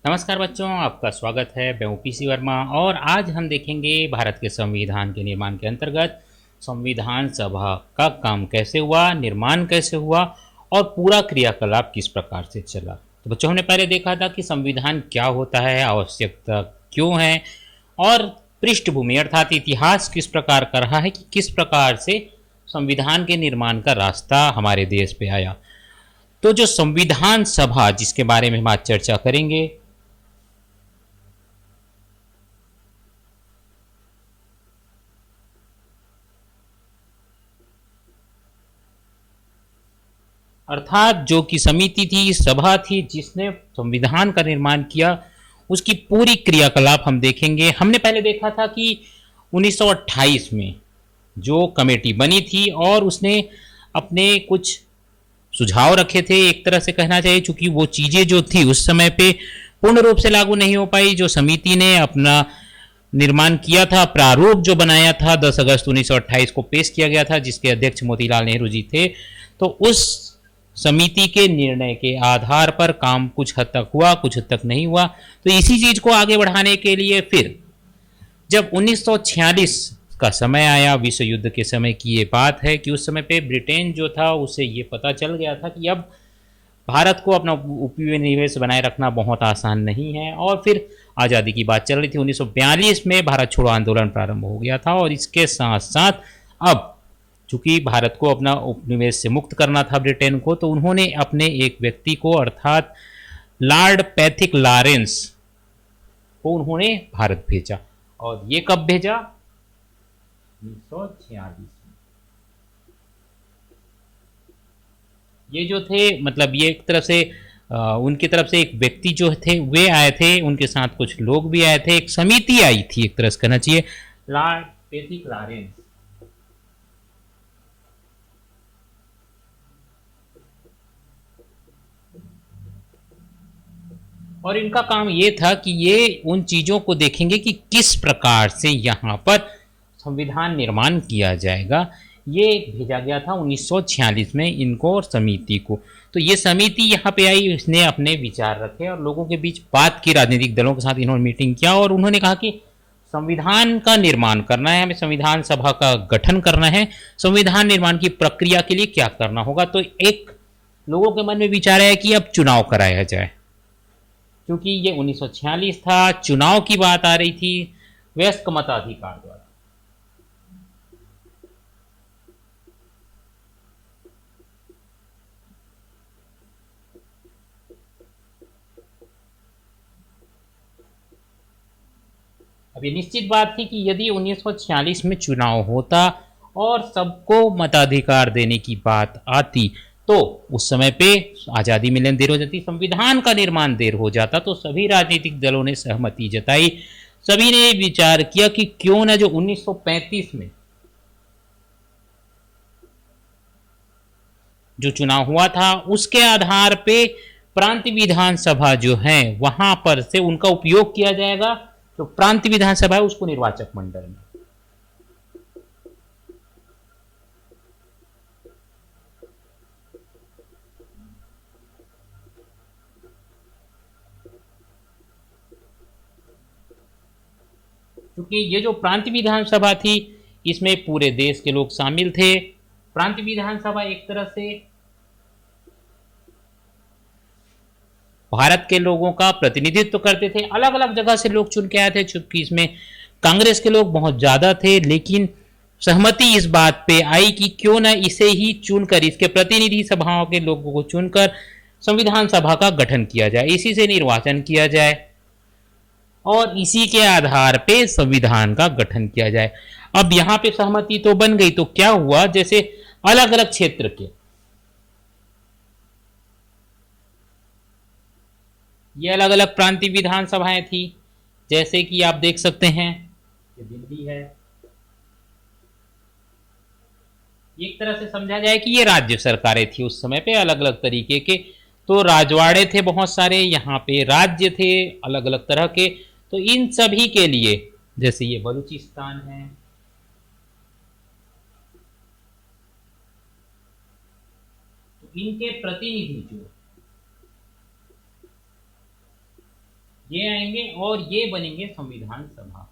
नमस्कार बच्चों, आपका स्वागत है। मैं हूँ पीसी वर्मा और आज हम देखेंगे भारत के संविधान के निर्माण के अंतर्गत संविधान सभा का काम कैसे हुआ, निर्माण कैसे हुआ और पूरा क्रियाकलाप किस प्रकार से चला। तो बच्चों, हमने पहले देखा था कि संविधान क्या होता है, आवश्यकता क्यों है और पृष्ठभूमि अर्थात इतिहास किस प्रकार का रहा है कि किस प्रकार से संविधान के निर्माण का रास्ता हमारे देश पे आया। तो जो संविधान सभा जिसके बारे में हम आज चर्चा करेंगे, अर्थात जो कि समिति थी, सभा थी जिसने संविधान का निर्माण किया, उसकी पूरी क्रियाकलाप हम देखेंगे। हमने पहले देखा था कि 1928 में जो कमेटी बनी थी और उसने अपने कुछ सुझाव रखे थे, एक तरह से कहना चाहिए, चूंकि वो चीज़ें जो थी उस समय पे पूर्ण रूप से लागू नहीं हो पाई। जो समिति ने अपना निर्माण किया था, प्रारूप जो बनाया था 10 अगस्त 1928 को पेश किया गया था, जिसके अध्यक्ष मोतीलाल नेहरू जी थे। तो उस समिति के निर्णय के आधार पर काम कुछ हद तक हुआ, कुछ हद तक नहीं हुआ। तो इसी चीज को आगे बढ़ाने के लिए फिर जब 1946 का समय आया, विश्व युद्ध के समय की ये बात है कि उस समय पे ब्रिटेन जो था उसे ये पता चल गया था कि अब भारत को अपना उपनिवेश बनाए रखना बहुत आसान नहीं है। और फिर आज़ादी की बात चल रही थी। 1942 में भारत छोड़ो आंदोलन प्रारंभ हो गया था और इसके साथ साथ अब चूंकि भारत को अपना उपनिवेश से मुक्त करना था ब्रिटेन को, तो उन्होंने अपने एक व्यक्ति को अर्थात लॉर्ड पैथिक लॉरेंस को उन्होंने भारत भेजा। और ये कब भेजा? 1946। ये जो थे, मतलब ये एक तरफ से उनकी तरफ से एक व्यक्ति जो थे वे आए थे, उनके साथ कुछ लोग भी आए थे, एक समिति आई थी एक तरह से कहना चाहिए, लॉर्ड पैथिक लॉरेंस। और इनका काम ये था कि ये उन चीज़ों को देखेंगे कि किस प्रकार से यहाँ पर संविधान निर्माण किया जाएगा। ये भेजा गया था 1946 में इनको और समिति को। तो ये समिति यहाँ पे आई, इसने अपने विचार रखे और लोगों के बीच बात की, राजनीतिक दलों के साथ इन्होंने मीटिंग किया और उन्होंने कहा कि संविधान का निर्माण करना है, हमें संविधान सभा का गठन करना है, संविधान निर्माण की प्रक्रिया के लिए क्या करना होगा। तो एक लोगों के मन में विचार है कि अब चुनाव कराया जाए, क्योंकि ये 1946 था, चुनाव की बात आ रही थी वयस्क मताधिकार द्वारा। अब ये निश्चित बात थी कि यदि 1946 में चुनाव होता और सबको मताधिकार देने की बात आती, तो उस समय पे आज़ादी मिलने देर हो जाती, संविधान का निर्माण देर हो जाता। तो सभी राजनीतिक दलों ने सहमति जताई, सभी ने विचार किया कि क्यों ना जो 1935 में जो चुनाव हुआ था उसके आधार पे प्रांत विधानसभा जो है वहां पर से उनका उपयोग किया जाएगा। तो प्रांत विधानसभा है उसको निर्वाचक मंडल में। क्योंकि ये जो प्रांत विधानसभा थी इसमें पूरे देश के लोग शामिल थे। प्रांत विधानसभा एक तरह से भारत के लोगों का प्रतिनिधित्व करते थे, अलग अलग जगह से लोग चुन के आए थे। चूंकि इसमें कांग्रेस के लोग बहुत ज़्यादा थे, लेकिन सहमति इस बात पे आई कि क्यों ना इसे ही चुनकर, इसके प्रतिनिधि सभाओं के लोगों को चुनकर संविधान सभा का गठन किया जाए, इसी से निर्वाचन किया जाए और इसी के आधार पे संविधान का गठन किया जाए। अब यहाँ पे सहमति तो बन गई, तो क्या हुआ, जैसे अलग अलग क्षेत्र के ये अलग अलग प्रांतीय विधानसभाएं थी। जैसे कि आप देख सकते हैं ये दिल्ली है, एक तरह से समझा जाए कि ये राज्य सरकारें थी उस समय पे अलग अलग तरीके के। तो राजवाड़े थे बहुत सारे, यहाँ पे राज्य थे अलग अलग तरह के। तो इन सभी के लिए, जैसे ये बलूचिस्तान है, तो इनके प्रतिनिधि जो ये आएंगे और ये बनेंगे संविधान सभा।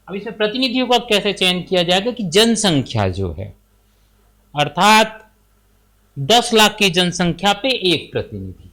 अब इसमें प्रतिनिधियों का कैसे चयन किया जाएगा कि जनसंख्या जो है, अर्थात 10 लाख की जनसंख्या पे एक प्रतिनिधि।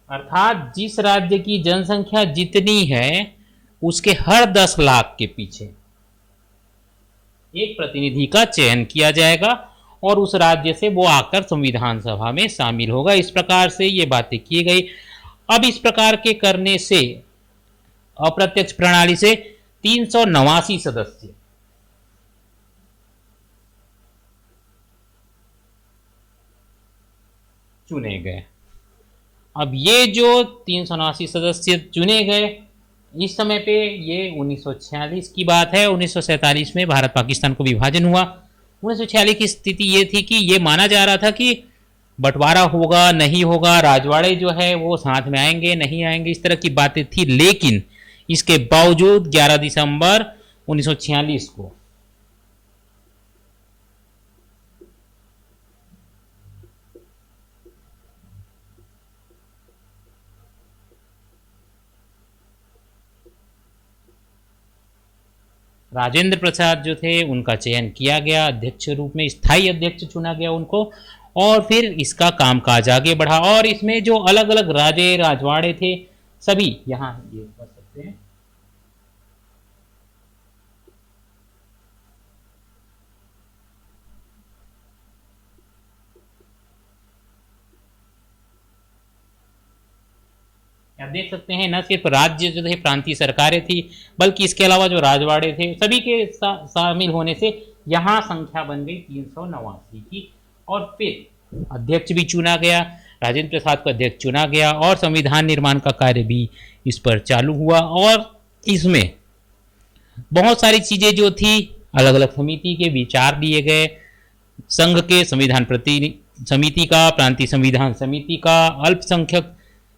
अर्थात जिस राज्य की जनसंख्या जितनी है उसके हर 10 लाख के पीछे एक प्रतिनिधि का चयन किया जाएगा और उस राज्य से वो आकर संविधान सभा में शामिल होगा। इस प्रकार से ये बातें की गई। अब इस प्रकार के करने से अप्रत्यक्ष प्रणाली से 389 सदस्य चुने गए। अब ये जो 389 सदस्य चुने गए, इस समय पे ये 1946 की बात है। 1947 में भारत पाकिस्तान को विभाजन हुआ। 1946 की स्थिति ये थी कि ये माना जा रहा था कि बंटवारा होगा नहीं होगा, राजवाड़े जो है वो साथ में आएंगे नहीं आएंगे, इस तरह की बातें थी। लेकिन इसके बावजूद 11 दिसंबर 1946 को राजेंद्र प्रसाद जो थे उनका चयन किया गया, अध्यक्ष रूप में स्थायी अध्यक्ष चुना गया उनको, और फिर इसका कामकाज आगे बढ़ा। और इसमें जो अलग अलग राजे राजवाड़े थे सभी यहाँ ये कर सकते हैं। आप देख सकते हैं न सिर्फ राज्य जो थे प्रांतीय सरकारें थी, बल्कि इसके अलावा जो राजवाड़े थे सभी के शामिल होने से यहाँ संख्या बन गई 389 की। और फिर अध्यक्ष भी चुना गया, राजेंद्र प्रसाद को अध्यक्ष चुना गया और संविधान निर्माण का कार्य भी इस पर चालू हुआ। और इसमें बहुत सारी चीजें जो थी, अलग अलग समिति के विचार दिए गए, संघ के संविधान प्रति समिति का, प्रांतीय संविधान समिति का, अल्पसंख्यक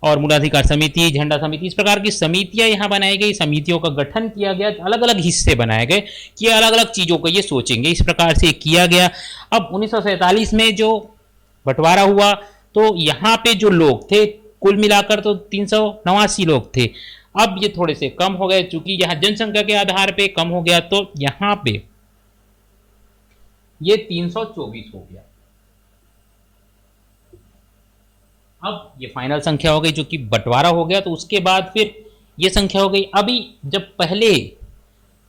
और मूलाधिकार समिति, झंडा समिति, इस प्रकार की समितियां यहाँ बनाई गई। समितियों का गठन किया गया, अलग अलग हिस्से बनाए गए कि अलग अलग चीजों को ये सोचेंगे, इस प्रकार से किया गया। अब 1947 में जो बंटवारा हुआ तो यहाँ पे जो लोग थे कुल मिलाकर तो 389 लोग थे। अब ये थोड़े से कम हो गए, चूंकि यहाँ जनसंख्या के आधार पे कम हो गया तो यहाँ पे ये 324 हो गया। अब ये फाइनल संख्या हो गई जो कि बंटवारा हो गया, तो उसके बाद फिर ये संख्या हो गई। अभी जब पहले,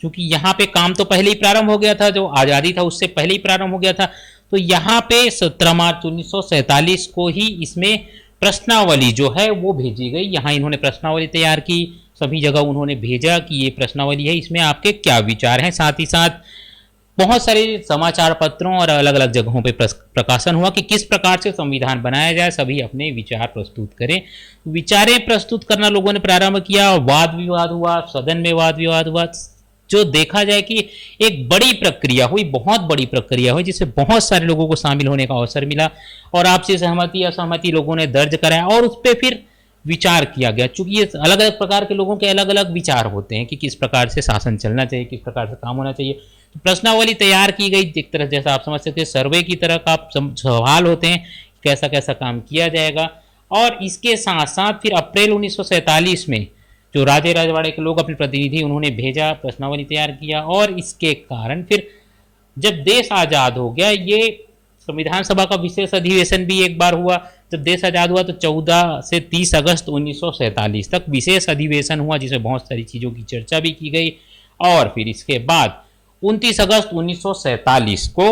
क्योंकि यहाँ पे काम तो पहले ही प्रारंभ हो गया था, जो आज़ादी था उससे पहले ही प्रारंभ हो गया था, तो यहाँ पे 17 मार्च 1947 को ही इसमें प्रश्नावली जो है वो भेजी गई। यहाँ इन्होंने प्रश्नावली तैयार की, सभी जगह उन्होंने भेजा कि ये प्रश्नावली है, इसमें आपके क्या विचार हैं। साथ ही साथ बहुत सारे समाचार पत्रों और अलग अलग जगहों पे प्रकाशन हुआ कि किस प्रकार से संविधान बनाया जाए, सभी अपने विचार प्रस्तुत करें। विचारें प्रस्तुत करना लोगों ने प्रारंभ किया, वाद विवाद हुआ, सदन में वाद विवाद हुआ। जो देखा जाए कि एक बड़ी प्रक्रिया हुई, बहुत बड़ी प्रक्रिया हुई, जिससे बहुत सारे लोगों को शामिल होने का अवसर मिला और आपसी सहमति असहमति लोगों ने दर्ज कराया और उस पर फिर विचार किया गया। चूंकि ये अलग अलग प्रकार के लोगों के अलग अलग विचार होते हैं कि किस प्रकार से शासन चलना चाहिए, किस प्रकार से काम होना चाहिए, तो प्रश्नावली तैयार की गई। एक तरह जैसा आप समझ सकते हैं सर्वे की तरह का सवाल होते हैं, कैसा कैसा काम किया जाएगा। और इसके साथ साथ फिर अप्रैल 1947 में जो राजे राजवाड़े के लोग अपने प्रतिनिधि उन्होंने भेजा, प्रश्नावली तैयार किया, और इसके कारण फिर जब देश आज़ाद हो गया, ये संविधान सभा का विशेष अधिवेशन भी एक बार हुआ। जब देश आज़ाद हुआ तो 14 से 30 अगस्त 1947 तक विशेष अधिवेशन हुआ, जिसमें बहुत सारी चीज़ों की चर्चा भी की गई। और फिर इसके बाद 29 अगस्त 1947 को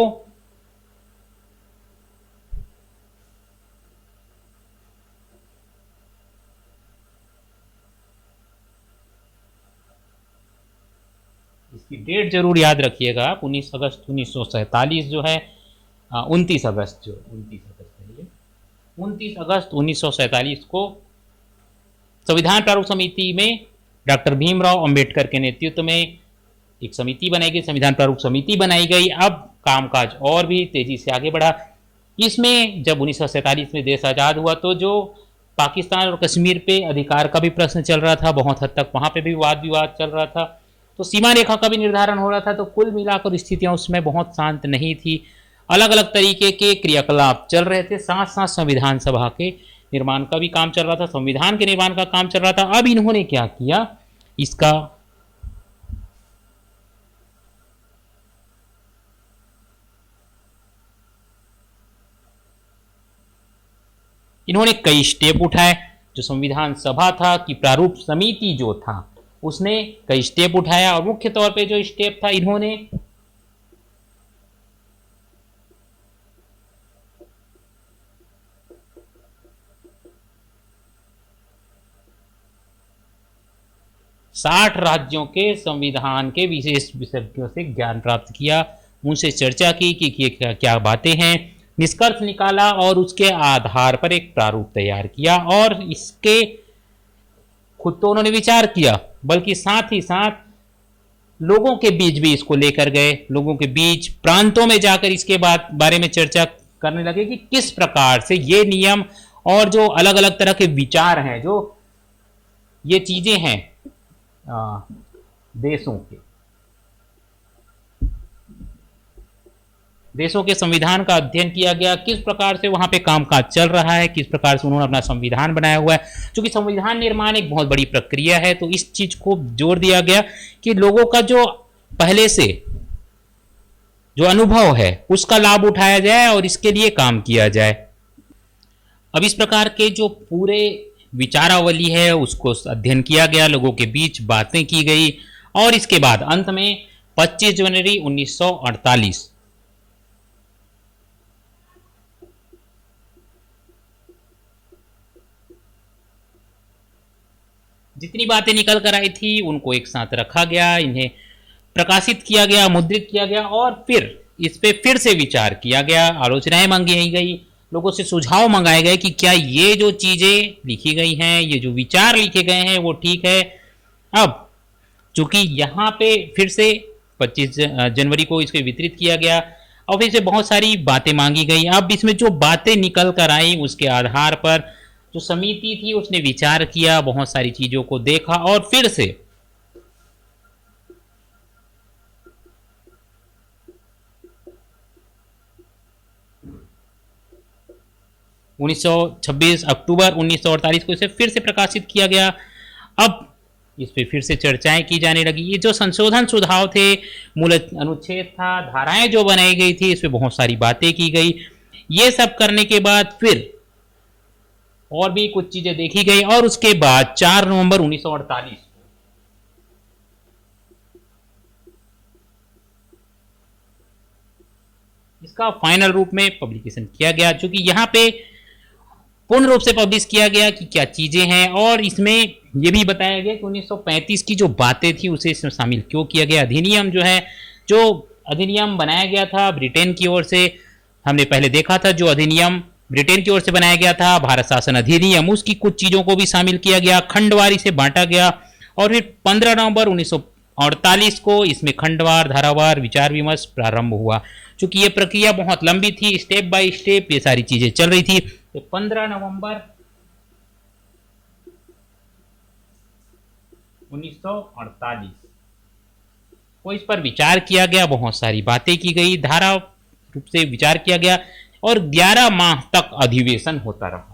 इसकी डेट जरूर याद रखिएगा आप, 19 अगस्त 1947 जो है, 29 अगस्त जो 29 अगस्त है ये, 29 अगस्त 1947 को संविधान प्रारूप समिति में डॉक्टर भीमराव अंबेडकर के नेतृत्व में एक समिति बनाई गई, संविधान प्रारूप समिति बनाई गई। अब कामकाज और भी तेजी से आगे बढ़ा। इसमें जब 1947 में देश आज़ाद हुआ तो जो पाकिस्तान और कश्मीर पे अधिकार का भी प्रश्न चल रहा था, बहुत हद तक वहाँ पे भी वाद विवाद चल रहा था, तो सीमा रेखा का भी निर्धारण हो रहा था। तो कुल मिलाकर स्थितियाँ उसमें बहुत शांत नहीं थी, अलग अलग तरीके के क्रियाकलाप चल रहे थे। साथ साथ संविधान सभा के निर्माण का भी काम चल रहा था, संविधान के निर्माण का काम चल रहा था। अब इन्होंने क्या किया, इसका इन्होंने कई स्टेप उठाए। जो संविधान सभा था कि प्रारूप समिति जो था उसने कई स्टेप उठाया, और मुख्य तौर पे जो स्टेप था, इन्होंने साठ राज्यों के संविधान के विशेष विशेषज्ञों से ज्ञान प्राप्त किया, उनसे चर्चा की कि क्या बातें हैं, निष्कर्ष निकाला और उसके आधार पर एक प्रारूप तैयार किया। और इसके खुद तो उन्होंने विचार किया, बल्कि साथ ही साथ लोगों के बीच भी इसको लेकर गए, लोगों के बीच प्रांतों में जाकर इसके बारे में चर्चा करने लगे कि किस प्रकार से ये नियम और जो अलग अलग तरह के विचार हैं, जो ये चीजें हैं देशों के संविधान का अध्ययन किया गया, किस प्रकार से वहां पे कामकाज चल रहा है, किस प्रकार से उन्होंने अपना संविधान बनाया हुआ है। क्योंकि संविधान निर्माण एक बहुत बड़ी प्रक्रिया है, तो इस चीज को जोर दिया गया कि लोगों का जो पहले से जो अनुभव है उसका लाभ उठाया जाए और इसके लिए काम किया जाए। अब इस प्रकार के जो पूरे विचारावली है उसको अध्ययन किया गया, लोगों के बीच बातें की गई, और इसके बाद अंत में 25 जनवरी 1948 जितनी बातें निकल कर आई थी उनको एक साथ रखा गया, इन्हें प्रकाशित किया गया, मुद्रित किया गया, और फिर इस पे फिर से विचार किया गया, आलोचनाएं मांगी गई, लोगों से सुझाव मंगाए गए कि क्या ये जो चीजें लिखी गई हैं, ये जो विचार लिखे गए हैं वो ठीक है। अब चूंकि यहाँ पे फिर से 25 जनवरी को इसको वितरित किया गया और फिर से बहुत सारी बातें मांगी गई। अब इसमें जो बातें निकल कर आई उसके आधार पर जो समिति थी उसने विचार किया, बहुत सारी चीजों को देखा, और फिर से 1926 अक्टूबर 1948 को इसे फिर से प्रकाशित किया गया। अब इस पे फिर से चर्चाएं की जाने लगी। ये जो संशोधन सुझाव थे, मूल अनुच्छेद था, धाराएं जो बनाई गई थी, इस पे बहुत सारी बातें की गई। ये सब करने के बाद फिर और भी कुछ चीजें देखी गई, और उसके बाद 4 नवंबर 1948 इसका फाइनल रूप में पब्लिकेशन किया गया। चूंकि यहाँ पे पूर्ण रूप से पब्लिश किया गया कि क्या चीजें हैं, और इसमें यह भी बताया गया कि 1935 की जो बातें थी उसे इसमें शामिल क्यों किया गया। अधिनियम जो है, जो अधिनियम बनाया गया था ब्रिटेन की ओर से, हमने पहले देखा था, जो अधिनियम ब्रिटेन की ओर से बनाया गया था भारत शासन अधिनियम, उसकी कुछ चीजों को भी शामिल किया गया, खंडवारी से बांटा गया, और फिर 15 नवंबर 1948 को इसमें खंडवार धारावार विचार विमर्श प्रारंभ हुआ। चूंकि ये प्रक्रिया बहुत लंबी थी, स्टेप बाय स्टेप ये सारी चीजें चल रही थी। तो 15 नवंबर 1948 को इस पर विचार किया गया, बहुत सारी बातें की गई, धारा रूप से विचार किया गया, और 11 माह तक अधिवेशन होता रहा।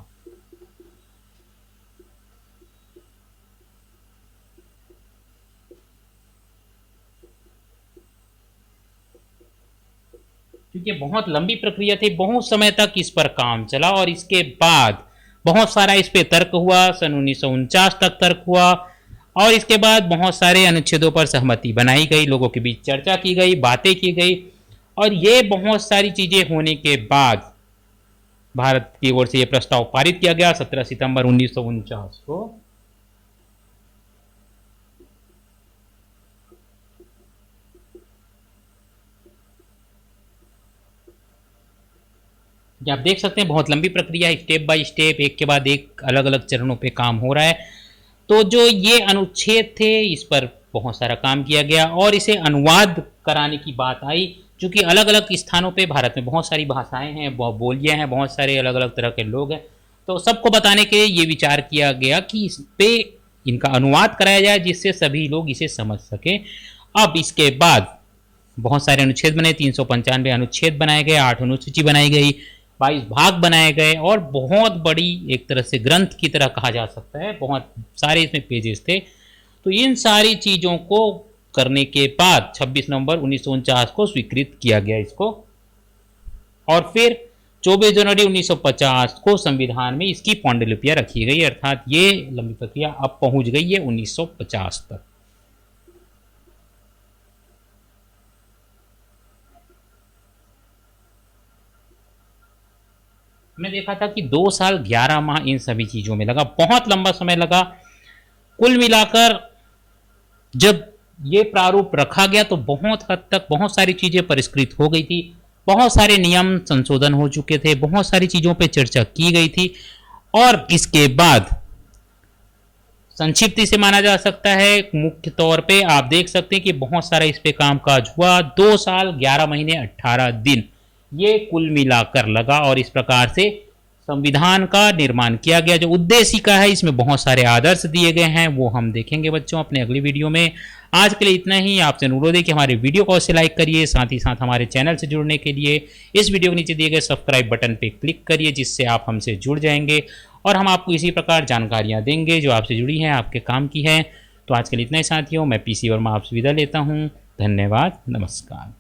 क्योंकि बहुत लंबी प्रक्रिया थी, बहुत समय तक इस पर काम चला, और इसके बाद बहुत सारा इस पे तर्क हुआ, सन 1949 तक तर्क हुआ, और इसके बाद बहुत सारे अनुच्छेदों पर सहमति बनाई गई, लोगों के बीच चर्चा की गई, बातें की गई, और ये बहुत सारी चीजें होने के बाद भारत की ओर से यह प्रस्ताव पारित किया गया 17 सितंबर 1949 को। आप देख सकते हैं बहुत लंबी प्रक्रिया, स्टेप बाय स्टेप, एक के बाद एक अलग अलग चरणों पे काम हो रहा है। तो जो ये अनुच्छेद थे इस पर बहुत सारा काम किया गया, और इसे अनुवाद कराने की बात आई, क्योंकि अलग अलग स्थानों पे भारत में बहुत सारी भाषाएं हैं, बोलियां हैं, बहुत सारे अलग अलग तरह के लोग हैं, तो सबको बताने के लिए ये विचार किया गया कि इस पे इनका अनुवाद कराया जाए जिससे सभी लोग इसे समझ सकें। अब इसके बाद बहुत सारे अनुच्छेद बने, 395 अनुच्छेद बनाए गए, 8 अनुसूची बनाई गई, 22 भाग बनाए गए और बहुत बड़ी एक तरह से ग्रंथ की तरह कहा जा सकता है, बहुत सारे इसमें पेजेस थे। तो इन सारी चीज़ों को करने के बाद 26 नवंबर 1949 को स्वीकृत किया गया इसको, और फिर 24 जनवरी 1950 को संविधान में इसकी पांडुलिपियां रखी गई, अर्थात ये लंबी प्रक्रिया अब पहुंच गई है 1950 तक। मैं देखा था कि 2 साल 11 माह इन सभी चीज़ों में लगा, बहुत लंबा समय लगा। कुल मिलाकर जब ये प्रारूप रखा गया तो बहुत हद तक बहुत सारी चीज़ें परिष्कृत हो गई थी, बहुत सारे नियम संशोधन हो चुके थे, बहुत सारी चीज़ों पे चर्चा की गई थी, और इसके बाद संक्षिप्ति से माना जा सकता है। मुख्य तौर पे आप देख सकते हैं कि बहुत सारा इस पे कामकाज हुआ, 2 साल 11 महीने 18 दिन ये कुल मिलाकर लगा, और इस प्रकार से संविधान का निर्माण किया गया। जो उद्देश्य का है, इसमें बहुत सारे आदर्श दिए गए हैं, वो हम देखेंगे बच्चों अपने अगली वीडियो में। आज के लिए इतना ही। आपसे अनुरोध है कि हमारे वीडियो को अवश्य लाइक करिए, साथ ही साथ हमारे चैनल से जुड़ने के लिए इस वीडियो के नीचे दिए गए सब्सक्राइब बटन पर क्लिक करिए, जिससे आप हमसे जुड़ जाएंगे और हम आपको इसी प्रकार जानकारियाँ देंगे जो आपसे जुड़ी हैं, आपके काम की हैं। तो आज के लिए इतना ही साथियों, मैं PC वर्मा आपसे विदा लेता हूँ। धन्यवाद, नमस्कार।